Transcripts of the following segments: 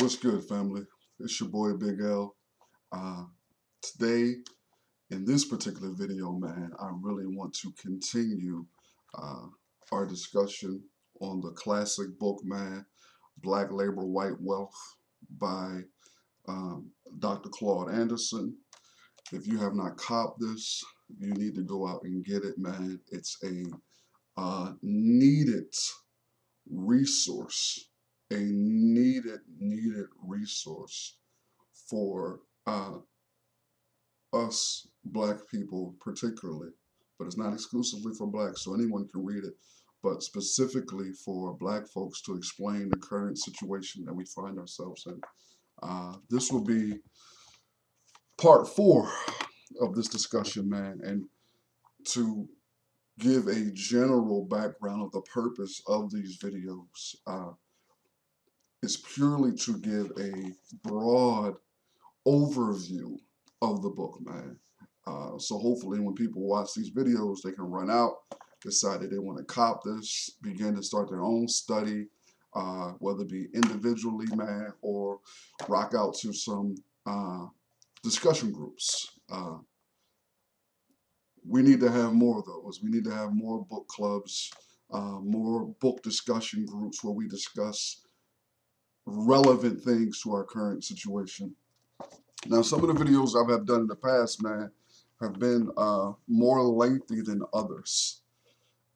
What's good, family? It's your boy Big L. Today, in this particular video, man, I really want to continue uh, our discussion on the classic book, man, Black Labor, White Wealth by Dr. Claud Anderson. If you have not copped this, you need to go out and get it, man. It's a needed resource, a needed resource for us black people particularly, but it's not exclusively for blacks, so anyone can read it, but specifically for black folks to explain the current situation that we find ourselves in. This will be part 4 of this discussion, man, and to give a general background of the purpose of these videos is purely to give a broad overview of the book, man. So hopefully when people watch these videos, they can run out, decide that they want to cop this, begin to start their own study, whether it be individually, man, or rock out to some discussion groups. We need to have more of those. We need to have more book clubs, more book discussion groups where we discuss relevant things to our current situation. Now, some of the videos I've done in the past, man, have been more lengthy than others.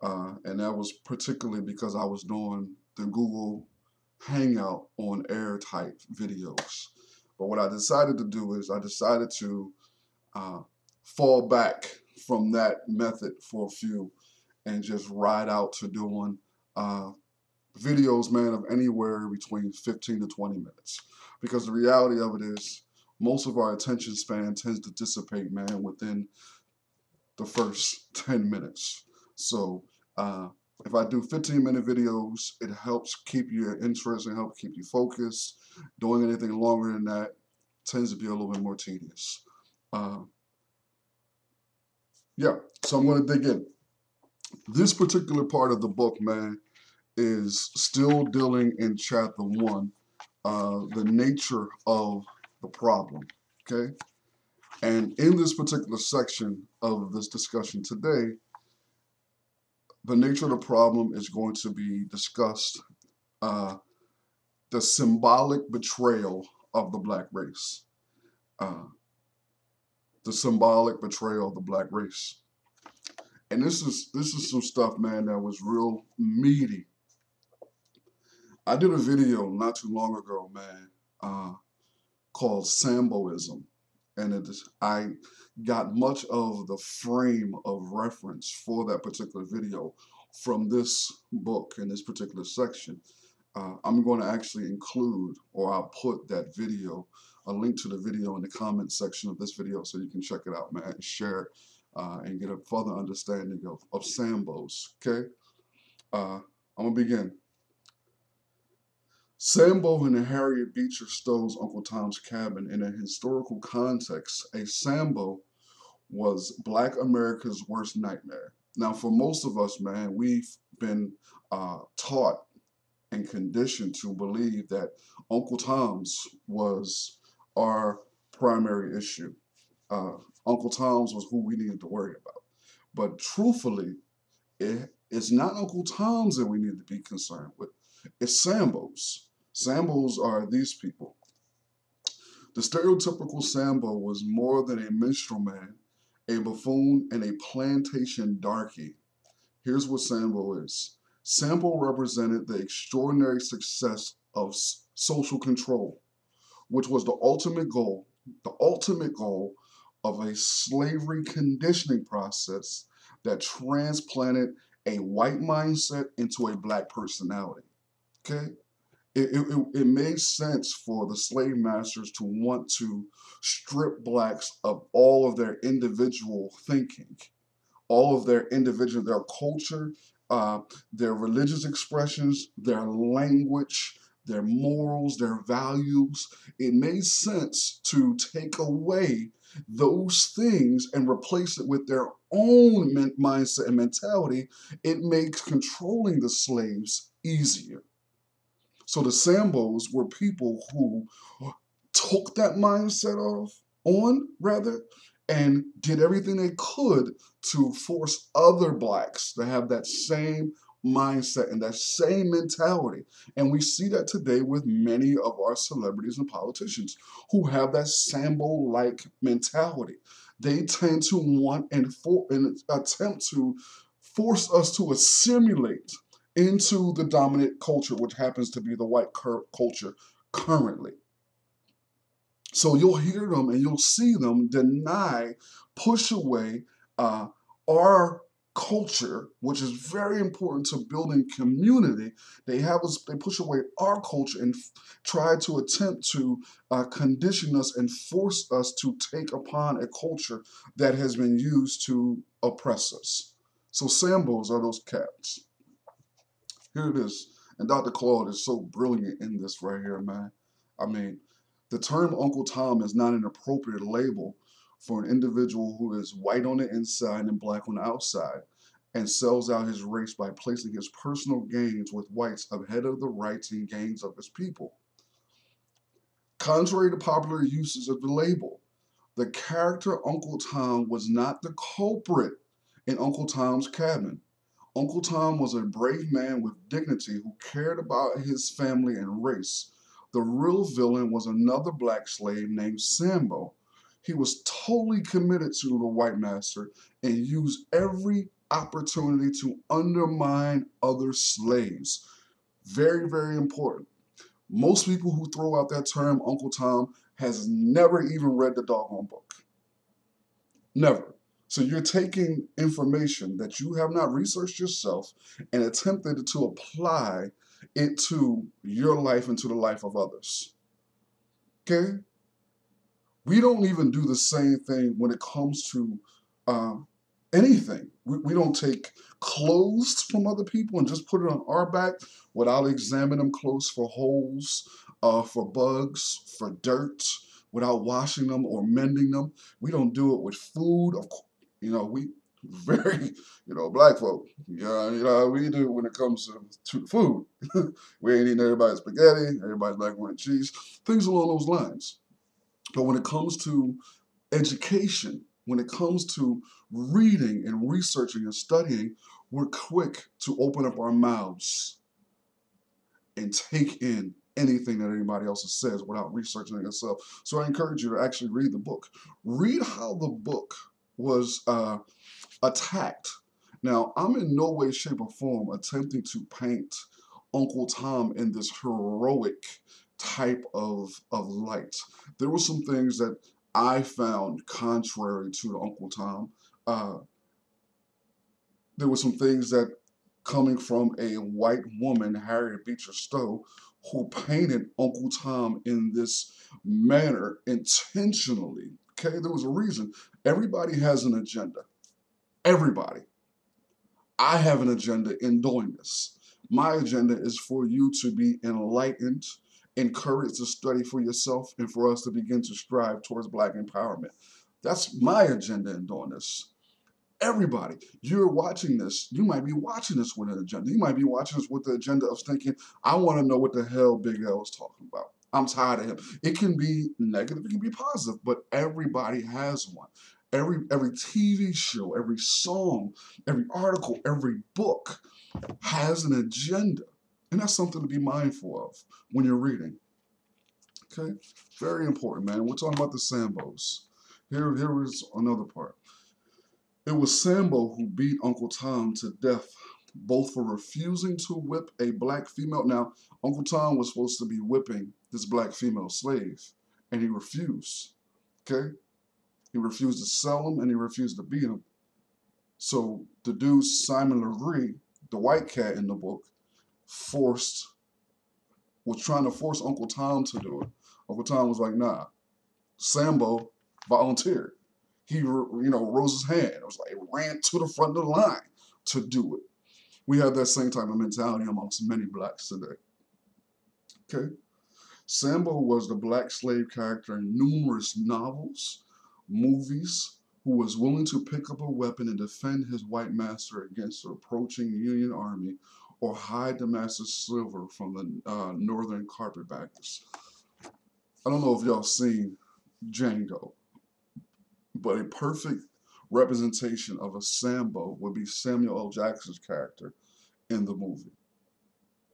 And that was particularly because I was doing the Google Hangout on Air type videos. But what I decided to do is I decided to fall back from that method for a few and just ride out to doing videos, man, of anywhere between 15 to 20 minutes. Because the reality of it is, most of our attention span tends to dissipate, man, within the first 10 minutes. So if I do 15-minute videos, it helps keep your interest and help keep you focused. Doing anything longer than that tends to be a little bit more tedious. Yeah, so I'm going to dig in. This particular part of the book, man, is still dealing in chapter 1, the nature of the problem, okay? And in this particular section of this discussion today, the nature of the problem is going to be discussed, the symbolic betrayal of the black race. The symbolic betrayal of the black race. And this is some stuff, man, that was real meaty. I did a video not too long ago, man, called Samboism. And I got much of the frame of reference for that particular video from this book in this particular section. I'm going to actually include, or I'll put that video, a link to the video in the comment section of this video so you can check it out, man, and share it and get a further understanding of Sambos, okay? I'm going to begin. Sambo and Harriet Beecher Stowe's Uncle Tom's Cabin. In a historical context, a Sambo was Black America's worst nightmare. Now, for most of us, man, we've been taught and conditioned to believe that Uncle Tom's was our primary issue. Uncle Tom's was who we needed to worry about. But truthfully, it's not Uncle Tom's that we need to be concerned with. It's Sambos. Sambos are these people. The stereotypical Sambo was more than a minstrel man, a buffoon, and a plantation darky. Here's what Sambo is. Sambo represented the extraordinary success of social control, which was the ultimate goal of a slavery conditioning process that transplanted a white mindset into a black personality. Okay? It made sense for the slave masters to want to strip blacks of all of their individual thinking, all of their culture, their religious expressions, their language, their morals, their values. It made sense to take away those things and replace it with their own mindset and mentality. It makes controlling the slaves easier. So the Sambos were people who took that mindset on rather, and did everything they could to force other blacks to have that same mindset and that same mentality. And we see that today with many of our celebrities and politicians who have that Sambo-like mentality. They tend to want and attempt to force us to assimilate into the dominant culture, which happens to be the white culture currently. So you'll hear them and you'll see them deny, push away our culture, which is very important to building community. They push away our culture and try to attempt to condition us and force us to take upon a culture that has been used to oppress us. So Sambos are those cats. Here it is. And Dr. Claude is so brilliant in this right here, man. I mean, the term Uncle Tom is not an appropriate label for an individual who is white on the inside and black on the outside and sells out his race by placing his personal gains with whites ahead of the rights and gains of his people. Contrary to popular uses of the label, the character Uncle Tom was not the culprit in Uncle Tom's Cabin. Uncle Tom was a brave man with dignity who cared about his family and race. The real villain was another black slave named Sambo. He was totally committed to the white master and used every opportunity to undermine other slaves. Very, very important. Most people who throw out that term Uncle Tom has never even read the doggone book. Never. So you're taking information that you have not researched yourself and attempted to apply it to your life and to the life of others. Okay? We don't even do the same thing when it comes to anything. We don't take clothes from other people and just put it on our back without examining them clothes for holes, for bugs, for dirt, without washing them or mending them. We don't do it with food. Of course, we very, black folk. We do when it comes to food. We ain't eating everybody's spaghetti, everybody's macaroni and cheese, things along those lines. But when it comes to education, when it comes to reading and researching and studying, we're quick to open up our mouths and take in anything that anybody else says without researching it yourself. So I encourage you to actually read the book. Read how the book was attacked. Now, I'm in no way, shape, or form attempting to paint Uncle Tom in this heroic type of light. There were some things that I found contrary to Uncle Tom. There were some things that coming from a white woman, Harriet Beecher Stowe, who painted Uncle Tom in this manner intentionally. Okay, there was a reason. Everybody has an agenda. Everybody. I have an agenda in doing this. My agenda is for you to be enlightened, encouraged to study for yourself, and for us to begin to strive towards Black empowerment. That's my agenda in doing this. Everybody, you're watching this. You might be watching this with an agenda. You might be watching this with the agenda of thinking, I want to know what the hell Big L is talking about. I'm tired of him. It can be negative, it can be positive, but everybody has one. Every TV show, every song, every article, every book has an agenda. And that's something to be mindful of when you're reading. Okay? Very important, man. We're talking about the Sambos. Here is another part. It was Sambo who beat Uncle Tom to death, both for refusing to whip a black female. Now, Uncle Tom was supposed to be whipping this black female slave, and he refused. Okay? He refused to sell him, and he refused to beat him. So the dude, Simon Legree, the white cat in the book, was trying to force Uncle Tom to do it. Uncle Tom was like, nah. Sambo volunteered. He, rose his hand. It was like, ran to the front of the line to do it. We have that same type of mentality amongst many blacks today. Okay? Sambo was the black slave character in numerous novels, movies, who was willing to pick up a weapon and defend his white master against the approaching Union Army or hide the master's silver from the northern carpetbaggers. I don't know if y'all seen Django, but a perfect representation of a Sambo would be Samuel L. Jackson's character in the movie.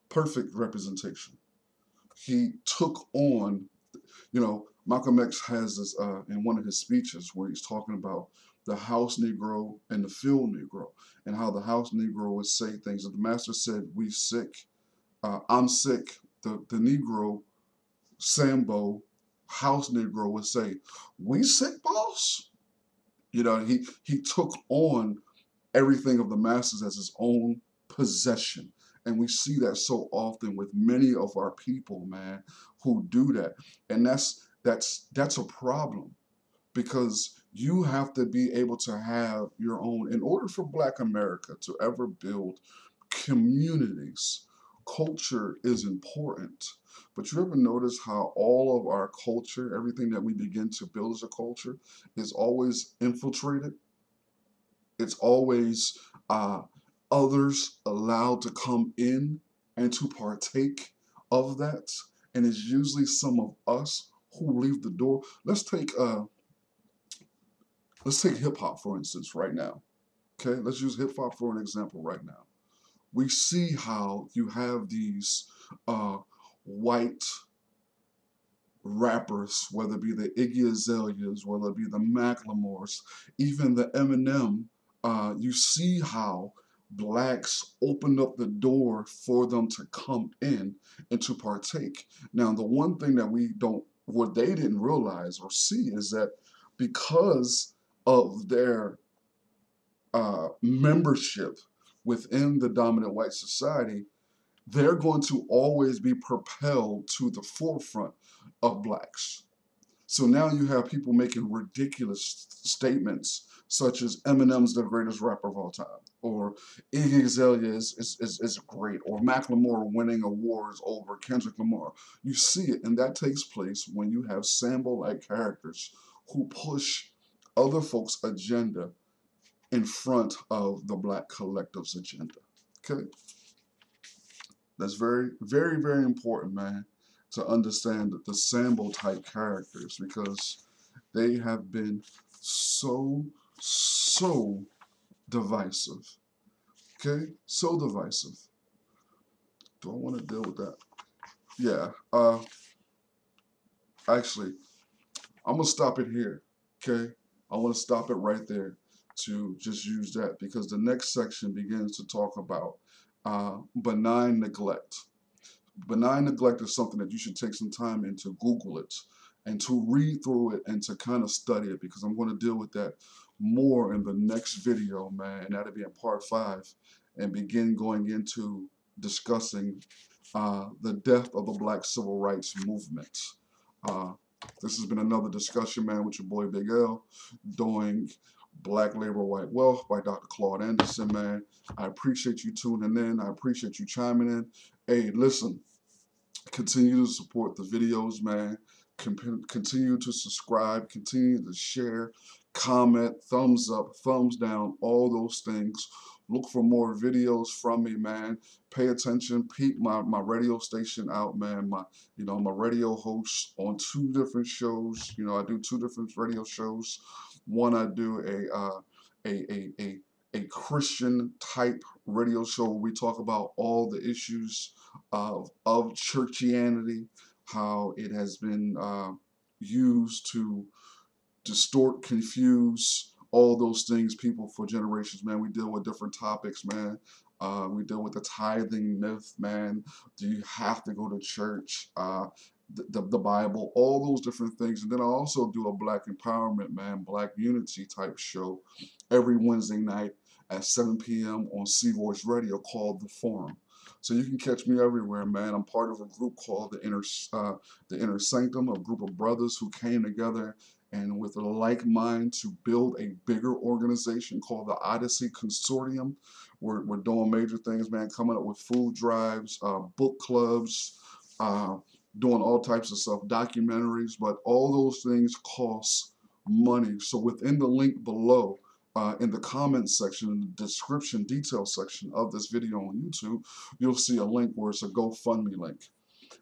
Perfect representation. He took on, Malcolm X has this in one of his speeches where he's talking about the house Negro and the field Negro, and how the house Negro would say things. If the master said, "We sick," "I'm sick," the Negro, Sambo, house Negro would say, "We sick, boss?" He took on everything of the masses as his own possession. And we see that so often with many of our people, man, who do that. And that's a problem, because you have to be able to have your own, in order for Black America to ever build communities. Culture is important. But you ever notice how all of our culture, everything that we begin to build as a culture, is always infiltrated? It's always others allowed to come in and to partake of that. And it's usually some of us who leave the door. Let's take hip hop, for instance, right now. Okay, let's use hip hop for an example right now. We see how you have these white rappers, whether it be the Iggy Azaleas, whether it be the Macklemores, even the Eminem. You see how Blacks opened up the door for them to come in and to partake. Now, the one thing that what they didn't realize or see is that because of their membership within the dominant white society, they're going to always be propelled to the forefront of Blacks. So now you have people making ridiculous statements such as Eminem's the greatest rapper of all time, or Iggy Azalea is great, or Macklemore winning awards over Kendrick Lamar. You see it, and that takes place when you have Sambo-like characters who push other folks' agenda in front of the Black collective's agenda. Okay? That's very, very, very important, man, to understand that the Sambo-type characters, because they have been so divisive. Okay? So divisive. Do I want to deal with that? Yeah. Actually, I'm going to stop it here. Okay? I want to stop it right there to just use that, because the next section begins to talk about benign neglect. Benign neglect is something that you should take some time and to Google it and to read through it and to kind of study it, because I'm going to deal with that more in the next video, man. And that'll be in part 5, and begin going into discussing the death of the Black Civil Rights Movement. This has been another discussion, man, with your boy Big L, doing Black Labor, White Wealth by Dr. Claud Anderson, man. I appreciate you tuning in. I appreciate you chiming in. Hey, listen, continue to support the videos, man. Continue to subscribe, continue to share, comment, thumbs up, thumbs down, all those things. Look for more videos from me, man. Pay attention, peep my radio station out, man. My radio host on 2 different shows. I do 2 different radio shows. One, I do a Christian type radio show where we talk about all the issues of churchianity, how it has been used to distort, confuse, all those things, people, for generations, man. We deal with different topics, man. We deal with the tithing myth, man. Do you have to go to church? The Bible, all those different things. And then I also do a Black empowerment, man, Black unity type show every Wednesday night at 7 p.m. on C Voice Radio called The Forum. So you can catch me everywhere, man. I'm part of a group called the Inner Sanctum, a group of brothers who came together and with a like mind to build a bigger organization called the Odyssey Consortium. We're doing major things, man, coming up with food drives, book clubs, doing all types of stuff, documentaries, but all those things cost money. So within the link below, in the comments section, in the description detail section of this video on YouTube, you'll see a link where it's a GoFundMe link.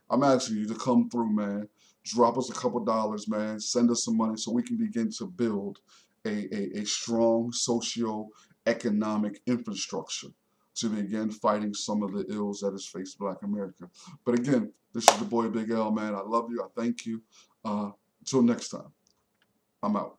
I'm asking you to come through, man. Drop us a couple dollars, man. Send us some money so we can begin to build a strong socio-economic infrastructure to begin fighting some of the ills that has faced Black America. But again, this is the boy Big L, man. I love you. I thank you. Until next time, I'm out.